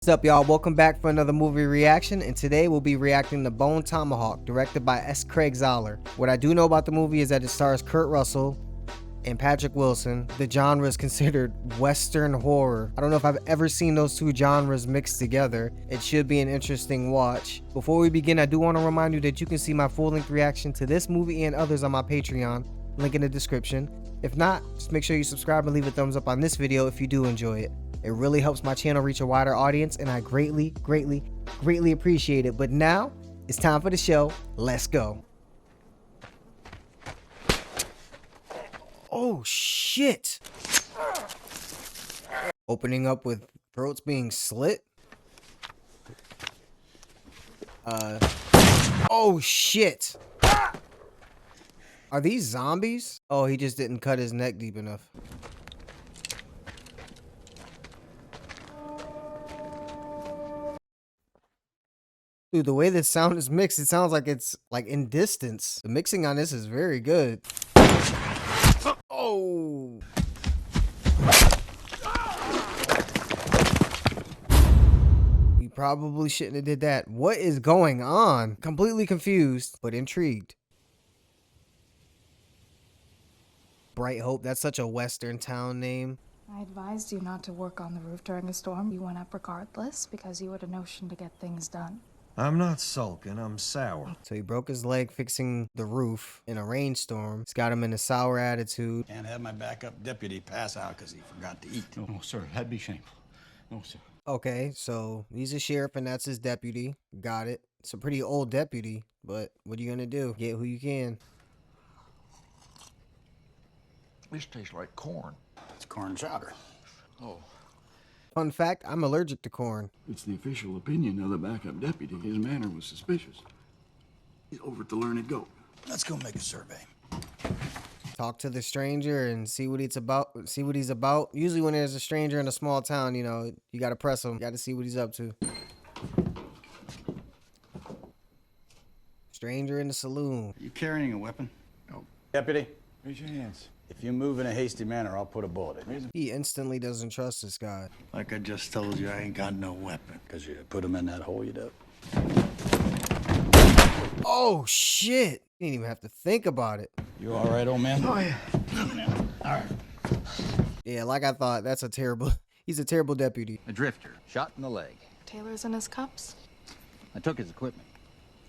What's up, y'all? Welcome back for another movie reaction, and today we'll be reacting to Bone Tomahawk, directed by S. Craig Zahler. What I do know about the movie is that it stars Kurt Russell and Patrick Wilson. The genre is considered Western horror. I don't know if I've ever seen those two genres mixed together. It should be an interesting watch. Before we begin, I do want to remind you that you can see my full-length reaction to this movie and others on my Patreon, link in the description. If not, just make sure you subscribe and leave a thumbs up on this video if you do enjoy it. It really helps my channel reach a wider audience, and I greatly appreciate it. But now, it's time for the show. Let's go. Oh, shit. Opening up with throats being slit. Oh, shit. Are these zombies? Oh, he just didn't cut his neck deep enough. Dude, the way this sound is mixed, it sounds like it's like in distance. The mixing on this is very good. Oh. You probably shouldn't have did that. What is going on? Completely confused, but intrigued. Bright Hope, that's such a Western town name. I advised you not to work on the roof during a storm. You went up regardless because you had a notion to get things done. I'm not sulking, I'm sour. So he broke his leg fixing the roof in a rainstorm. It's got him in a sour attitude. Can't have my backup deputy pass out because he forgot to eat. No, sir, that'd be shameful. No, sir. Okay, so he's a sheriff and that's his deputy. Got it. It's a pretty old deputy, but what are you gonna do? Get who you can. This tastes like corn. It's corn chowder. Oh. Fun fact, I'm allergic to corn. It's the official opinion of the backup deputy. His manner was suspicious. He's over to learn it go. Let's go make a survey. Talk to the stranger and see what he's about. See what he's about. Usually when there's a stranger in a small town, you know, you gotta press him. You gotta see what he's up to. Stranger in the saloon. You carrying a weapon? No. Deputy, Raise your hands. if you move in a hasty manner, I'll put a bullet in you. He instantly doesn't trust this guy. Like I just told you, I ain't got no weapon. Because you put him in that hole you dug. Oh shit! You didn't even have to think about it. You all right, old man? Oh, yeah. All right. Yeah, like I thought, that's a terrible... He's a terrible deputy. A drifter, shot in the leg. Taylor's in his cups? I took his equipment.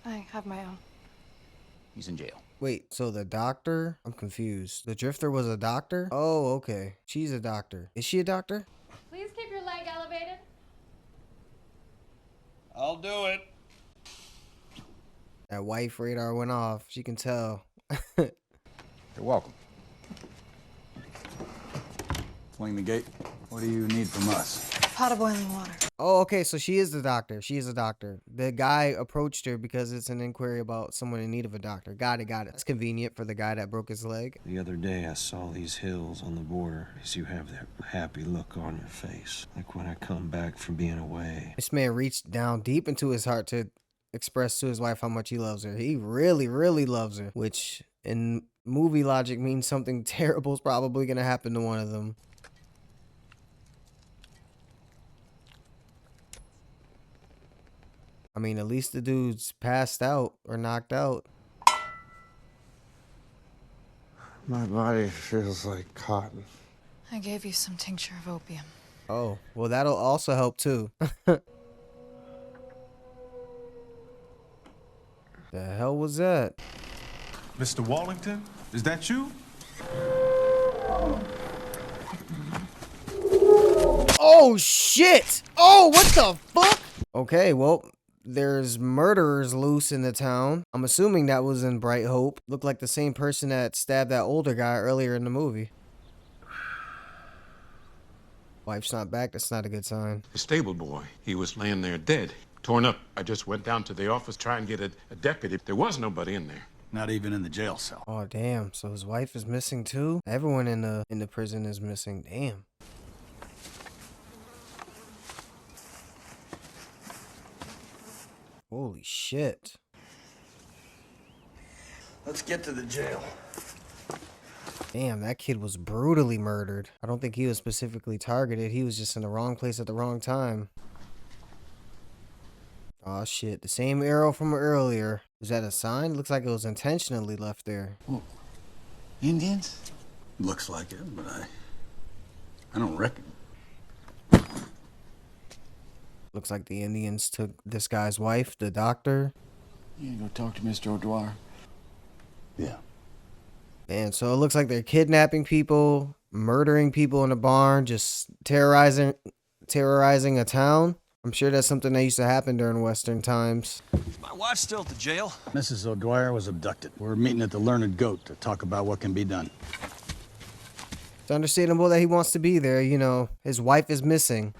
I have my own. He's in jail. Wait, so the doctor? I'm confused. The drifter was a doctor? Oh, okay. She's a doctor. Is she a doctor? Please keep your leg elevated. I'll do it. That wife radar went off. She can tell. You're welcome. Swing the gate. What do you need from us? Pot of boiling water. Oh, okay, so she is the doctor. She is a doctor. The guy approached her because it's an inquiry about someone in need of a doctor. Got it, got it. It's convenient for the guy that broke his leg. The other day I saw these hills on the border as you have that happy look on your face. Like when I come back from being away. This man reached down deep into his heart to express to his wife how much he loves her. He really loves her, which in movie logic means something terrible is probably going to happen to one of them. I mean, at least the dude's passed out or knocked out. My body feels like cotton. I gave you some tincture of opium. Oh, well, that'll also help too. The hell was that? Mr. Wallington, is that you? Oh, shit! Oh, what the fuck? Okay, well, there's murderers loose in the town. I'm assuming that was in Bright Hope. Looked like the same person that stabbed that older guy earlier in the movie. Wife's not back. That's not a good sign. The stable boy, he was laying there dead, torn up. I just went down to the office trying to get a deputy. There was nobody in there. Not even in the jail cell. Oh, damn. So his wife is missing too? Everyone in the prison is missing. Damn. Holy shit. Let's get to the jail. Damn, that kid was brutally murdered. I don't think he was specifically targeted. He was just in the wrong place at the wrong time. Oh shit, the same arrow from earlier. Is that a sign? Looks like it was intentionally left there. Whoa. Indians? Looks like it, but I don't reckon. Looks like the Indians took this guy's wife, the doctor. You need to go talk to Mr. O'Dwyer. Yeah. And so it looks like they're kidnapping people, murdering people in a barn, just terrorizing a town. I'm sure that's something that used to happen during Western times. My wife's still at the jail. Mrs. O'Dwyer was abducted. We're meeting at the Learned Goat to talk about what can be done. It's understandable that he wants to be there. You know, his wife is missing.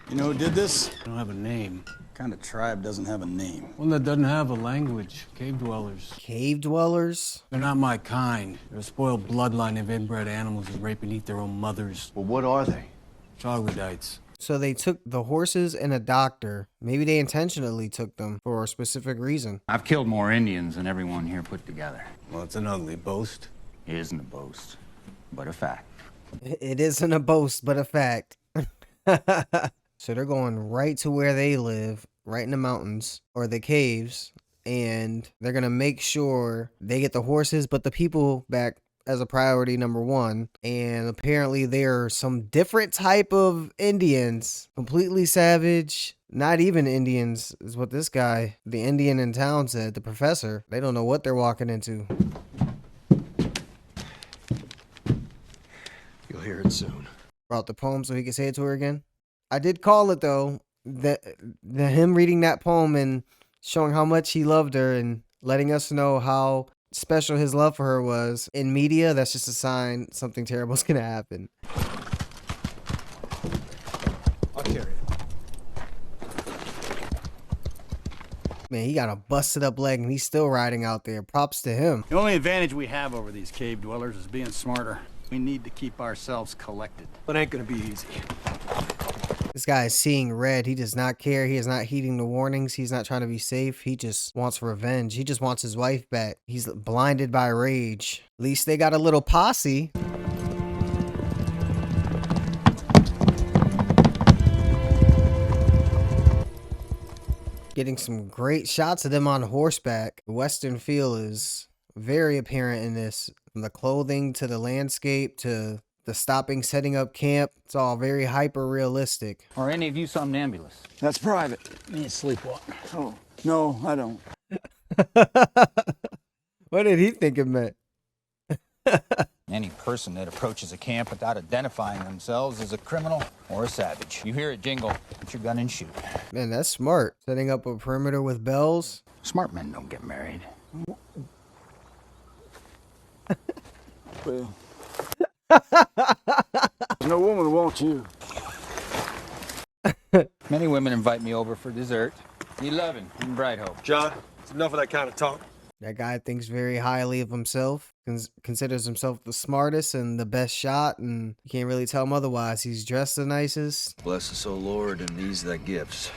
You know who did this? I don't have a name. What kind of tribe doesn't have a name? One that doesn't have a language. Cave dwellers. Cave dwellers? They're not my kind. They're a spoiled bloodline of inbred animals that rape and eat their own mothers. Well, what are they? Troglodytes. So they took the horses and a doctor. Maybe they intentionally took them for a specific reason. I've killed more Indians than everyone here put together. Well, it's an ugly boast. It isn't a boast, but a fact. It isn't a boast, but a fact. So they're going right to where they live, right in the mountains or the caves, and they're going to make sure they get the horses, but the people back as a priority number one. And apparently there are some different type of Indians, completely savage, not even Indians is what this guy, the Indian in town, said, the professor. They don't know what they're walking into. You'll hear it soon. Brought the poem so he could say it to her again. I did call it though, that him reading that poem and showing how much he loved her and letting us know how special his love for her was in media. That's just a sign something terrible is gonna happen. I'll carry it. Man, he got a busted up leg and he's still riding out there. Props to him. The only advantage we have over these cave dwellers is being smarter. We need to keep ourselves collected. But it ain't gonna be easy. This guy is seeing red. He does not care. He is not heeding the warnings. He's not trying to be safe. He just wants revenge. He just wants his wife back. He's blinded by rage. At least they got a little posse. Getting some great shots of them on horseback. The Western feel is very apparent in this. From the clothing to the landscape to the stopping, setting up camp. It's all very hyper realistic. Are any of you somnambulous? That's private. Me and sleepwalk. Oh, no, I don't. What did he think it meant? Any person that approaches a camp without identifying themselves is a criminal or a savage. You hear it jingle, put your gun and shoot. Man, that's smart. Setting up a perimeter with bells. Smart men don't get married. Well, no woman wants you. Many women invite me over for dessert. 11 in Bright Hope. John, it's enough of that kind of talk. That guy thinks very highly of himself, considers himself the smartest and the best shot, and you can't really tell him otherwise. He's dressed the nicest. Bless us, O Lord, and these thy gifts.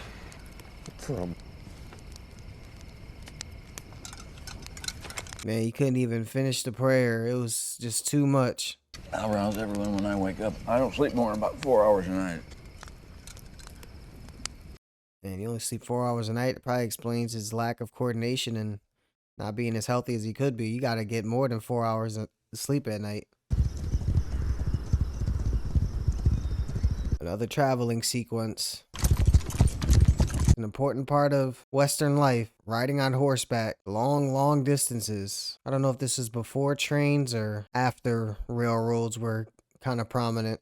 Man, he couldn't even finish the prayer. It was just too much. I'll rouse everyone when I wake up. I don't sleep more than about 4 hours a night. And he only sleep 4 hours a night. It probably explains his lack of coordination and not being as healthy as he could be. You got to get more than 4 hours of sleep at night. Another traveling sequence. An important part of Western life, riding on horseback, long distances. I don't know if this is before trains or after railroads were kind of prominent.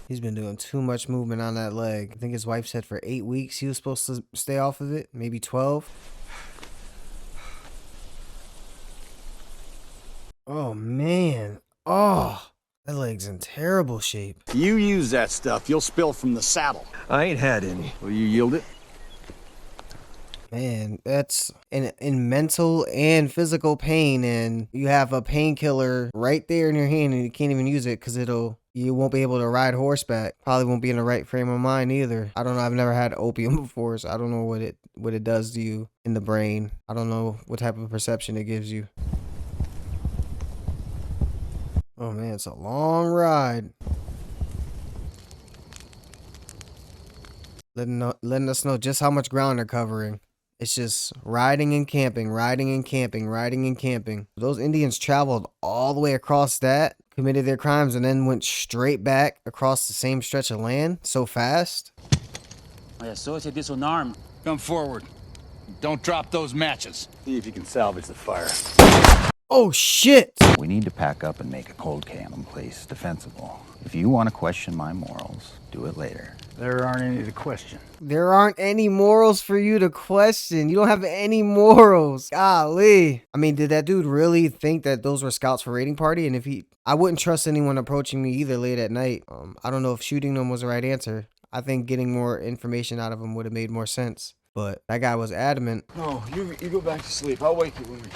He's been doing too much movement on that leg. I think his wife said for 8 weeks he was supposed to stay off of it, maybe 12. Oh man. Oh, that leg's in terrible shape. You use that stuff, you'll spill from the saddle. I ain't had any. Will you yield it? Man, that's in mental and physical pain, and you have a painkiller right there in your hand and you can't even use it because you won't be able to ride horseback. Probably won't be in the right frame of mind either. I don't know. I've never had opium before, so I don't know what it does to you in the brain. I don't know what type of perception it gives you. Oh man, it's a long ride. Letting us know just how much ground they're covering. It's just riding and camping, riding and camping, riding and camping. Those Indians traveled all the way across that, committed their crimes, and then went straight back across the same stretch of land so fast. My associate is unarmed. Come forward. Don't drop those matches. See if you can salvage the fire. Oh shit! We need to pack up and make a cold camp place defensible. If you want to question my morals, do it later. There aren't any to question. There aren't any morals for you to question. You don't have any morals. Golly. I mean, did that dude really think that those were scouts for raiding party? And if I wouldn't trust anyone approaching me either late at night. I don't know if shooting them was the right answer. I think getting more information out of him would have made more sense. But that guy was adamant. No, you go back to sleep. I'll wake you when we...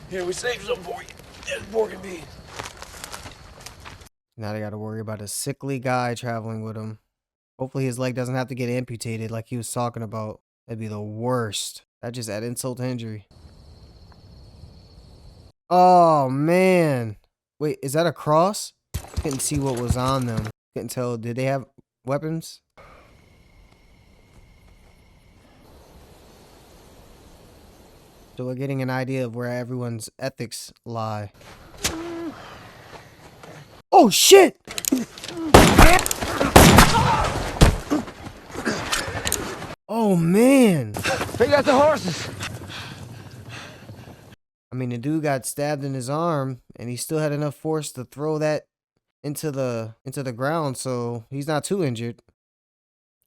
Here, we saved some for you. There's pork and beans. Now they got to worry about a sickly guy traveling with him. Hopefully his leg doesn't have to get amputated like he was talking about. That'd be the worst. That just add insult to injury. Oh, man. Wait, is that a cross? Couldn't see what was on them. Couldn't tell. Did they have weapons? So we're getting an idea of where everyone's ethics lie. Oh, shit! Oh, man. They got the horses. I mean, the dude got stabbed in his arm, and he still had enough force to throw that into the ground, so he's not too injured.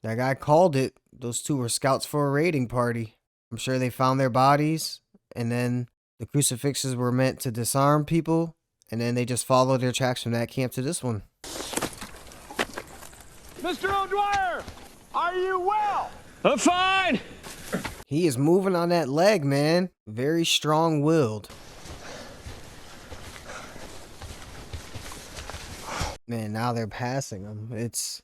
That guy called it. Those two were scouts for a raiding party. I'm sure they found their bodies, and then the crucifixes were meant to disarm people, and then they just followed their tracks from that camp to this one. Mr. O'Dwyer, are you well? I'm fine. He is moving on that leg, man. Very strong-willed. Man, now they're passing him. It's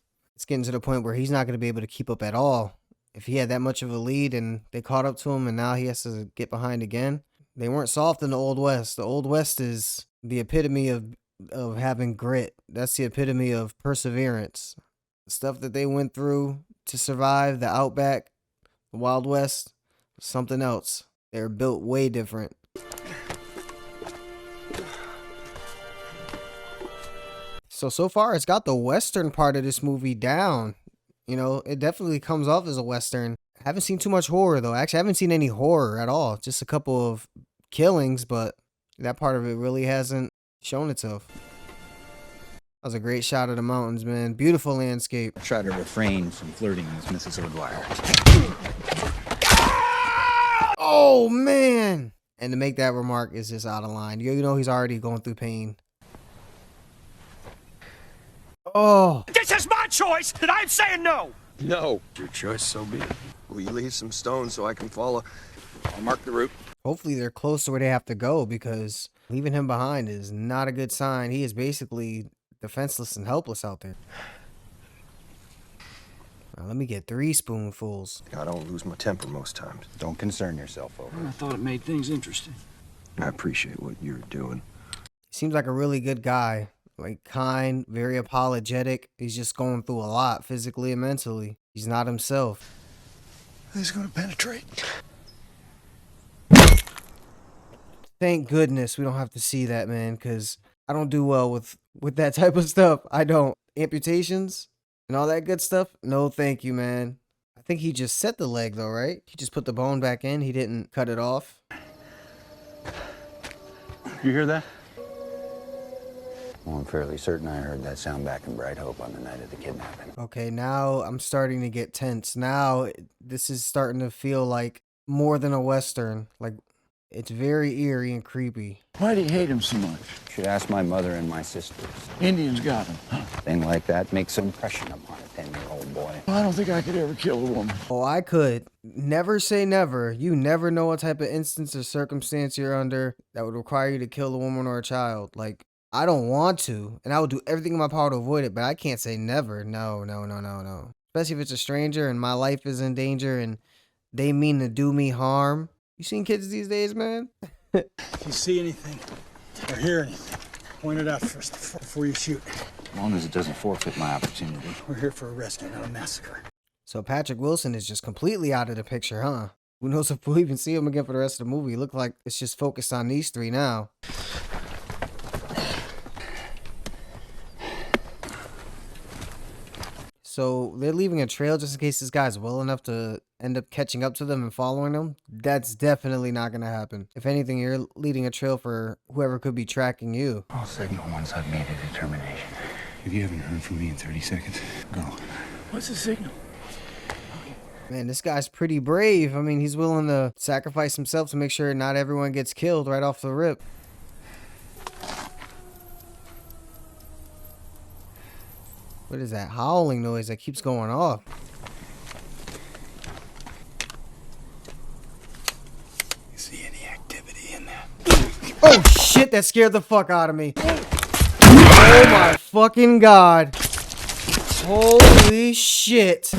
getting to the point where he's not going to be able to keep up at all. If he had that much of a lead and they caught up to him and now he has to get behind again. They weren't soft in the Old West. The Old West is the epitome of having grit. That's the epitome of perseverance. The stuff that they went through to survive the Outback, the Wild West, something else. They're built way different. So far it's got the Western part of this movie down. You know, it definitely comes off as a Western. I haven't seen too much horror, though. Actually, I haven't seen any horror at all. Just a couple of killings, but that part of it really hasn't shown itself. That was a great shot of the mountains, man. Beautiful landscape. Try to refrain from flirting with Mrs. O'Dwyer. Oh, man. And to make that remark is just out of line. You know he's already going through pain. Oh. This is my choice, and I'm saying no. No. Your choice, so be it. Will you leave some stones so I can follow? I'll mark the route. Hopefully they're close to where they have to go, because leaving him behind is not a good sign. He is basically defenseless and helpless out there. Now, let me get 3 spoonfuls. I don't lose my temper most times. Don't concern yourself over it. I thought it made things interesting. I appreciate what you're doing. Seems like a really good guy. Like, kind, very apologetic. He's just going through a lot physically and mentally. He's not himself. He's gonna penetrate. Thank goodness we don't have to see that, man, because I don't do well with that type of stuff. I don't. Amputations and all that good stuff? No, thank you, man. I think he just set the leg, though, right? He just put the bone back in. He didn't cut it off. You hear that? Well, I'm fairly certain I heard that sound back in Bright Hope on the night of the kidnapping. Okay, now I'm starting to get tense. Now this is starting to feel like more than a Western. Like, it's very eerie and creepy. Why do you hate him so much? Should ask my mother and my sisters. Indians got him. Thing like that makes an impression upon a 10-year-old boy. I don't think I could ever kill a woman. Oh, I could. Never say never. You never know what type of instance or circumstance you're under that would require you to kill a woman or a child. Like, I don't want to, and I would do everything in my power to avoid it, but I can't say never. No. Especially if it's a stranger and my life is in danger and they mean to do me harm. You seen kids these days, man? If you see anything or hear anything, Point it out first before you shoot. As long as it doesn't forfeit my opportunity. We're here for a rescue, not a massacre. So Patrick Wilson is just completely out of the picture, huh? Who knows if we'll even see him again for the rest of the movie. It looked like it's just focused on these three now. So they're leaving a trail just in case this guy's well enough to end up catching up to them and following them. That's definitely not going to happen. If anything, you're leading a trail for whoever could be tracking you. I'll signal once I've made a determination. If you haven't heard from me in 30 seconds, go. What's the signal? Man, this guy's pretty brave. I mean, he's willing to sacrifice himself to make sure not everyone gets killed right off the rip. What is that howling noise that keeps going off? You see any activity in there? Oh shit, that scared the fuck out of me. Oh my fucking god. Holy shit.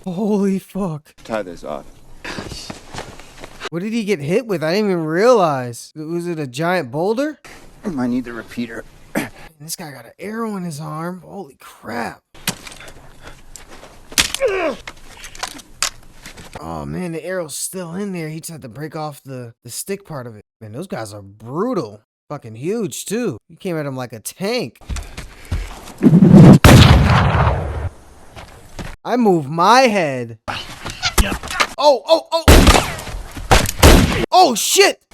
Holy fuck. Tie this off. What did he get hit with? I didn't even realize. Was it a giant boulder? I need the repeater. This guy got an arrow in his arm. Holy crap. Oh man, the arrow's still in there. He just had to break off the stick part of it. Man, those guys are brutal. Fucking huge too. He came at him like a tank. I moved my head. Oh. Oh shit.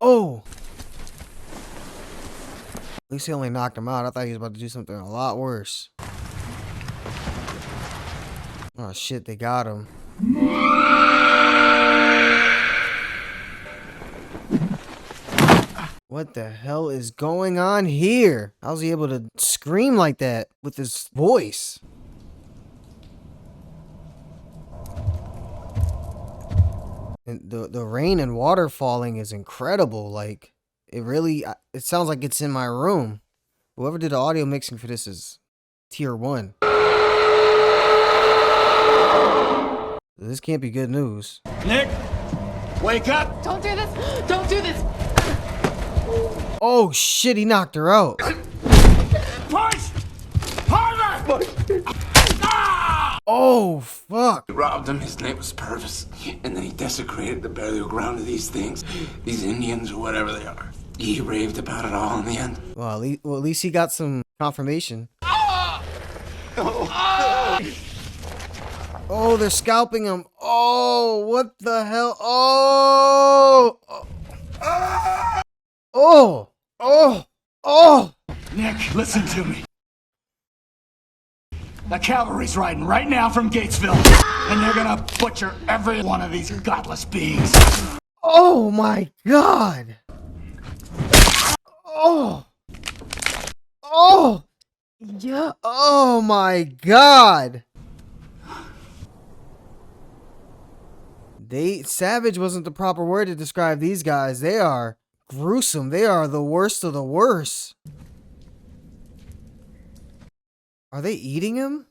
Oh. At least he only knocked him out. I thought he was about to do something a lot worse. Oh shit, they got him. What the hell is going on here? How was he able to scream like that with his voice? And the rain and water falling is incredible. Like, it sounds like it's in my room. Whoever did the audio mixing for this is tier 1. This can't be good news. Nick, wake up! Don't do this! Don't do this! Oh shit, he knocked her out. Push! Harder! Oh fuck. He robbed him, his name was Purvis. And then he desecrated the burial ground of these things. These Indians or whatever they are. He raved about it all in the end. Well, at least he got some confirmation. Oh, they're scalping him. Oh, what the hell? Oh! Oh! Oh! Oh! Nick, listen to me. The cavalry's riding right now from Gatesville. And they're gonna butcher every one of these godless beings. Oh my god! Oh! Oh! Yeah! Oh my god! Savage wasn't the proper word to describe these guys. They are gruesome. They are the worst of the worst. Are they eating him?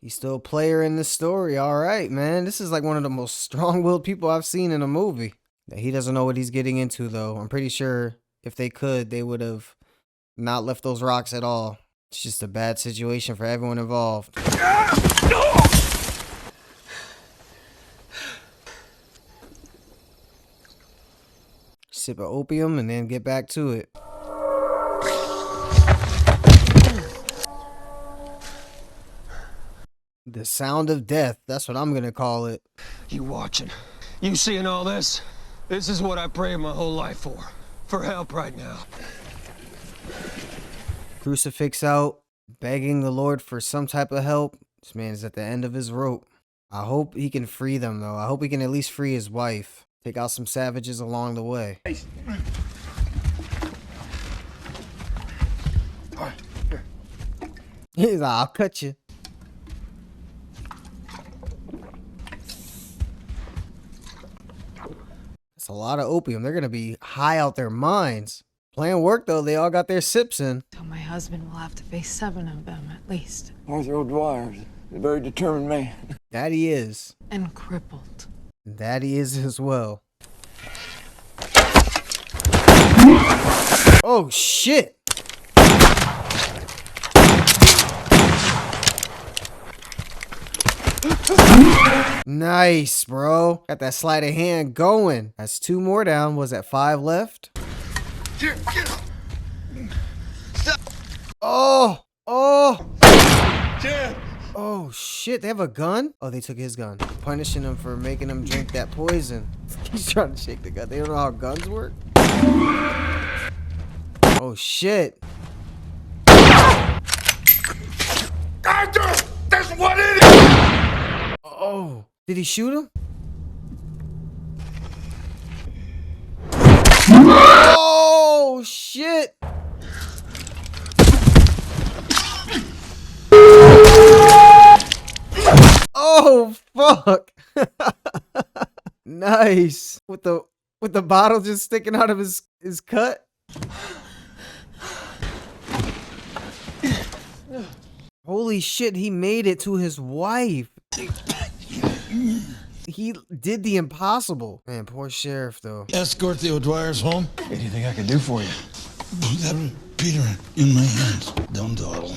He's still a player in this story. All right, man. This is like one of the most strong-willed people I've seen in a movie. He doesn't know what he's getting into, though. I'm pretty sure if they could, they would have not left those rocks at all. It's just a bad situation for everyone involved. Sip of opium and then get back to it. The sound of death. That's what I'm going to call it. You watching? You seeing all this? This is what I prayed my whole life for. For help right now. Crucifix out, begging the Lord for some type of help. This man is at the end of his rope. I hope he can free them, though. I hope he can at least free his wife. Take out some savages along the way. He's like, I'll cut you. That's a lot of opium. They're going to be high out their minds. Plan worked though. They all got their sips in. So my husband will have to face 7 of them at least. Arthur O'Dwyer's a very determined man. That he is. And crippled. That he is as well. Oh shit! Nice, bro. Got that sleight of hand going. That's 2 more down. Was that 5 left? Here, get up. Stop. Oh! Oh! Jim. Oh shit, they have a gun? Oh, they took his gun. Punishing him for making him drink that poison. He's trying to shake the gun. They don't know how guns work? Oh shit. Arthur! That's what it is! Oh, did he shoot him? Oh shit! Oh fuck! Nice. With the bottle just sticking out of his cut. Holy shit, he made it to his wife. He did the impossible. Man, poor sheriff though. Escort the O'Dwyer's home. Anything I can do for you? Put that Peter in my hands. Don't dawdle.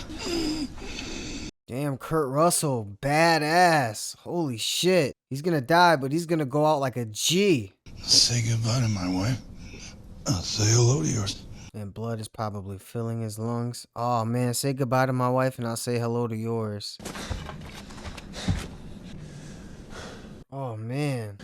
Damn, Kurt Russell, badass. Holy shit. He's gonna die, but he's gonna go out like a G. Say goodbye to my wife. I'll say hello to yours. And blood is probably filling his lungs. Oh man, say goodbye to my wife and I'll say hello to yours. Oh man.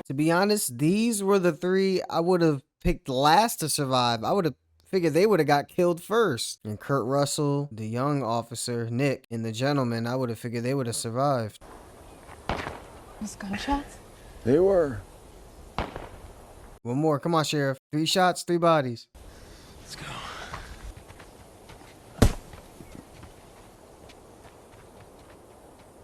To be honest, these were the 3 I would have picked last to survive. I would have figured they would have got killed first. And Kurt Russell, the young officer, Nick, and the gentleman, I would have figured they would have survived. Those gunshots? They were. One more. Come on, Sheriff. 3 shots, 3 bodies. Let's go.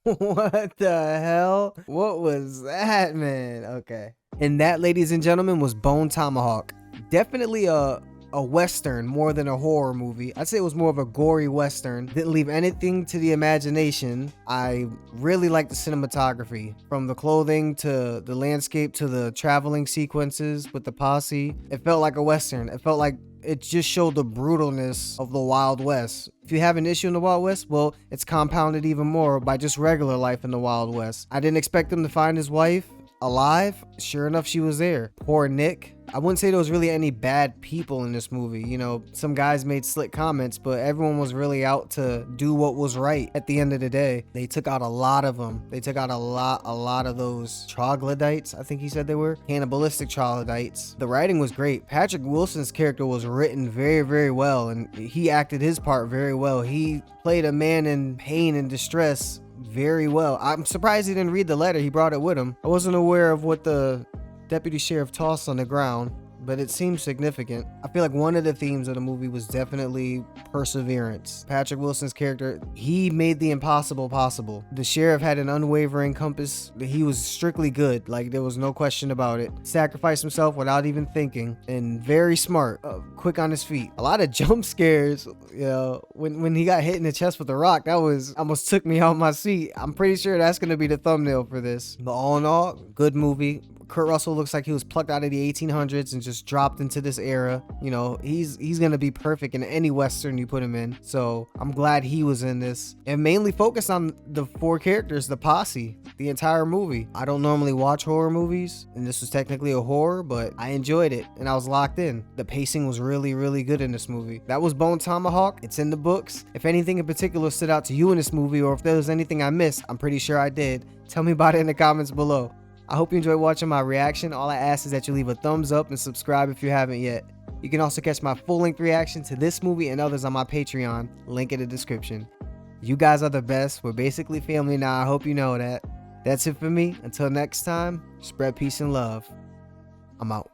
What the hell? What was that, man? Okay. And that, ladies and gentlemen, was Bone Tomahawk. Definitely a western more than a horror movie. I'd say it was more of a gory western. Didn't leave anything to the imagination. I really like the cinematography, from the clothing to the landscape to the traveling sequences with the posse. It felt like a western. It felt like it just showed the brutalness of the Wild West. If you have an issue in the Wild West, well, it's compounded even more by just regular life in the Wild West. I didn't expect him to find his wife alive. Sure enough, she was there. Poor Nick. I wouldn't say there was really any bad people in this movie. You know, some guys made slick comments, but everyone was really out to do what was right at the end of the day. They took out a lot of them. They took out a lot of those troglodytes, I think he said they were. Cannibalistic troglodytes. The writing was great. Patrick Wilson's character was written very, very well, and he acted his part very well. He played a man in pain and distress very well. I'm surprised he didn't read the letter. He brought it with him. I wasn't aware of what the deputy sheriff tossed on the ground, but it seems significant. I feel like one of the themes of the movie was definitely perseverance. Patrick Wilson's character, he made the impossible possible. The sheriff had an unwavering compass. He was strictly good, like there was no question about it. Sacrificed himself without even thinking, and very smart, quick on his feet. A lot of jump scares, you know, when he got hit in the chest with a rock, that was almost took me out my seat. I'm pretty sure that's gonna be the thumbnail for this. But all in all, good movie. Kurt Russell looks like he was plucked out of the 1800s and just dropped into this era. You know, he's gonna be perfect in any western you put him in. So I'm glad he was in this, and mainly focused on the 4 characters, the posse, the entire movie. I don't normally watch horror movies, and this was technically a horror, but I enjoyed it and I was locked in. The pacing was really, really good in this movie. That was Bone Tomahawk. It's in the books. If anything in particular stood out to you in this movie, or if there was anything I missed, I'm pretty sure I did. Tell me about it in the comments below. I hope you enjoyed watching my reaction. All I ask is that you leave a thumbs up and subscribe if you haven't yet. You can also catch my full-length reaction to this movie and others on my Patreon, link in the description. You guys are the best. We're basically family now. I hope you know that. That's it for me. Until next time, spread peace and love. I'm out.